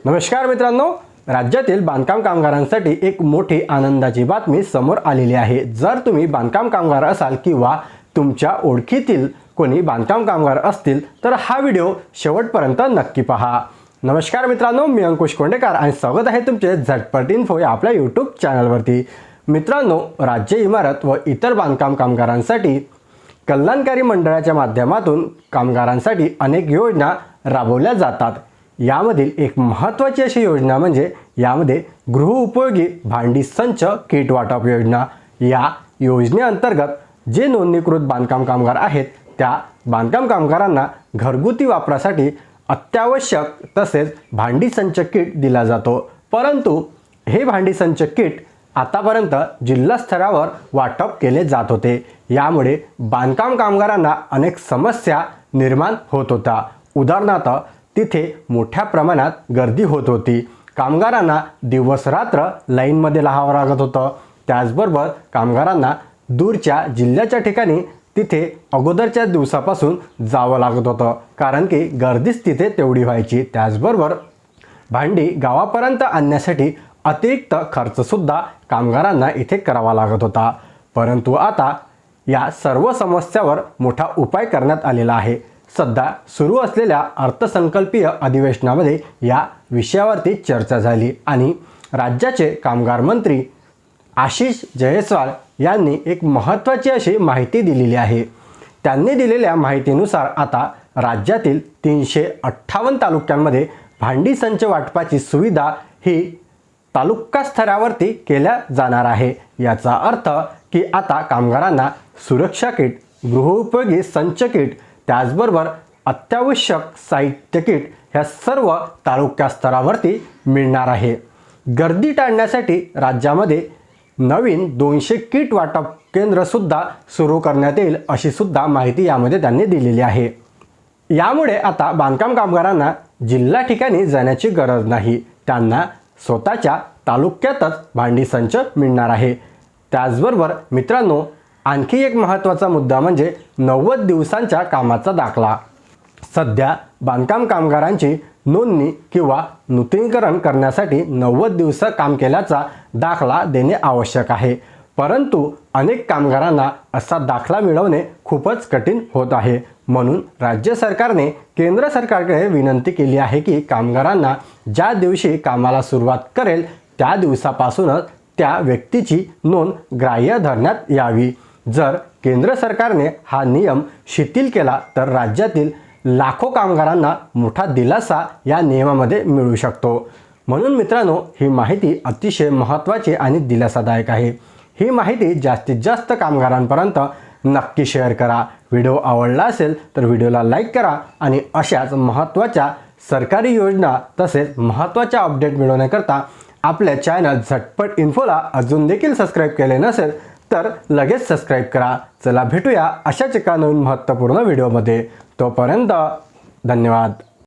नमस्कार मित्रांनो, राज्यातील बांधकाम कामगारांसाठी एक मोठी आनंदाची बातमी समोर आलेली आहे। जर तुम्ही बांधकाम कामगार असाल किंवा तुमच्या ओळखीतील कोणी बांधकाम कामगार असतील तर हा व्हिडिओ शेवटपर्यंत नक्की पहा। नमस्कार मित्रांनो, मी अंकुश कोंडेकर आणि स्वागत आहे तुमचे झटपट इन्फो या आपल्या यूट्यूब चॅनलवरती। मित्रांनो, राज्य इमारत व इतर बांधकाम कामगारांसाठी कल्याणकारी मंडळाच्या माध्यमातून कामगारांसाठी अनेक योजना राबवल्या जातात। यामधील एक महत्त्वाची अशी योजना म्हणजे यामध्ये गृहोपयोगी भांडी संच किट वाटप योजना। या योजनेअंतर्गत जे नोंदणीकृत बांधकाम कामगार आहेत त्या बांधकाम कामगारांना घरगुती वापरासाठी अत्यावश्यक तसेच भांडी संच किट दिला जातो। परंतु हे भांडी संच किट आतापर्यंत जिल्हा स्तरावर वाटप केले जात होते। यामुळे बांधकाम कामगारांना अनेक समस्या निर्माण होत होत्या। उदाहरणार्थ तिथे मोठ्या प्रमाणात गर्दी होत होती, कामगारांना दिवस रात्र लाईनमध्ये राहावं लागत होतं। त्याचबरोबर कामगारांना दूरच्या जिल्ह्याच्या ठिकाणी तिथे अगोदरच्या दिवसापासून जावं लागत होतं, कारण की गर्दीच तिथे तेवढी व्हायची। त्याचबरोबर भांडी गावापर्यंत आणण्यासाठी अतिरिक्त खर्चसुद्धा कामगारांना इथे करावा लागत होता। परंतु आता या सर्व समस्यावर मोठा उपाय करण्यात आलेला आहे। सध्या सुरू असलेल्या अर्थसंकल्पीय अधिवेशनामध्ये या विषयावरती चर्चा झाली आणि राज्याचे कामगार मंत्री आशिष जयस्वाल यांनी एक महत्त्वाची अशी माहिती दिलेली आहे। त्यांनी दिलेल्या माहितीनुसार आता राज्यातील 358 तालुक्यांमध्ये भांडी संच वाटपाची सुविधा ही तालुका स्तरावरती केल्या जाणार आहे। याचा अर्थ की आता कामगारांना सुरक्षा किट, गृहोपयोगी संच किट, त्याचबरोबर अत्यावश्यक साहित्य किट ह्या सर्व तालुका स्तरावरती मिळणार आहे। गर्दी टाळण्यासाठी राज्यामध्ये नवीन 200 किट वाटप केंद्र सुद्धा सुरू करण्यात येईल अशी सुद्धा माहिती यामध्ये त्यांनी दिलेली आहे। यामुळे आता बांधकाम कामगारांना जिल्हा ठिकाणी जाण्याची गरज नाही, त्यांना स्वतःच्या तालुक्यातच भांडी संच मिळणार आहे। त्याचबरोबर मित्रांनो, आणखी एक महत्त्वाचा मुद्दा म्हणजे 90 दिवसांच्या कामाचा दाखला। सध्या बांधकाम कामगारांची नोंदणी किंवा नूतनीकरण करण्यासाठी 90 दिवस काम केल्याचा दाखला देणे आवश्यक आहे। परंतु अनेक कामगारांना असा दाखला मिळवणे खूपच कठीण होत आहे। म्हणून राज्य सरकारने केंद्र सरकारकडे विनंती केली आहे की कामगारांना ज्या दिवशी कामाला सुरुवात करेल त्या दिवसापासूनच त्या व्यक्तीची नोंद ग्राह्य धरण्यात यावी। जर केंद्र सरकारने हा नियम शिथिल केला तर राज्यातील लाखो कामगारांना मोठा दिलासा या नियमामध्ये मिळू शकतो। म्हणून मित्रांनो, ही माहिती अतिशय महत्त्वाची आणि दिलासादायक आहे। ही माहिती जास्तीत जास्त कामगारांपर्यंत नक्की शेअर करा। व्हिडिओ आवडला असेल तर व्हिडिओला लाईक करा आणि अशाच महत्त्वाच्या सरकारी योजना तसेच महत्त्वाच्या अपडेट मिळवण्याकरता आपल्या चॅनल झटपट इन्फोला अजून देखील सबस्क्राईब केले नसेल तर लगेच सबस्क्राईब करा। चला भेटूया अशाच एका नवीन महत्त्वपूर्ण व्हिडिओमध्ये। तोपर्यंत धन्यवाद।